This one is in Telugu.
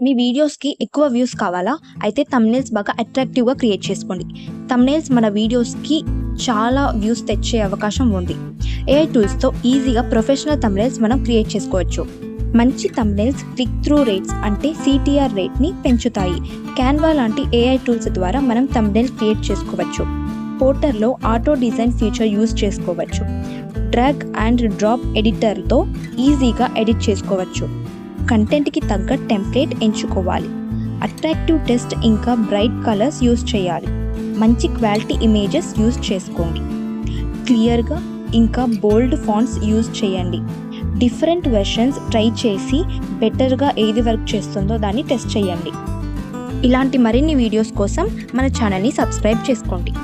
మీ వీడియోస్కి ఎక్కువ వ్యూస్ కావాలా? అయితే థంబ్నెయిల్స్ బాగా అట్రాక్టివ్గా క్రియేట్ చేసుకోండి. థంబ్నెయిల్స్ మన వీడియోస్కి చాలా వ్యూస్ తెచ్చే అవకాశం ఉంది. ఏఐ టూల్స్తో ఈజీగా ప్రొఫెషనల్ థంబ్నెయిల్స్ మనం క్రియేట్ చేసుకోవచ్చు. మంచి థంబ్నెయిల్స్ క్లిక్ త్రూ రేట్స్ అంటే CTR రేట్ని పెంచుతాయి. క్యాన్వా లాంటి ఏఐ టూల్స్ ద్వారా మనం థంబ్నెయిల్ క్రియేట్ చేసుకోవచ్చు. పోర్టర్లో ఆటో డిజైన్ ఫీచర్ యూజ్ చేసుకోవచ్చు. డ్రాగ్ అండ్ డ్రాప్ ఎడిటర్తో ఈజీగా ఎడిట్ చేసుకోవచ్చు. కంటెంట్కి తగ్గ టెంప్లెట్ ఎంచుకోవాలి. అట్రాక్టివ్ టెక్స్ట్ ఇంకా బ్రైట్ కలర్స్ యూజ్ చేయాలి. మంచి క్వాలిటీ ఇమేజెస్ యూజ్ చేసుకోండి. క్లియర్గా ఇంకా బోల్డ్ ఫాంట్స్ యూజ్ చేయండి. డిఫరెంట్ వెర్షన్స్ ట్రై చేసి బెటర్గా ఏది వర్క్ చేస్తుందో దాన్ని టెస్ట్ చేయండి. ఇలాంటి మరిన్ని వీడియోస్ కోసం మన ఛానల్ని సబ్స్క్రైబ్ చేసుకోండి.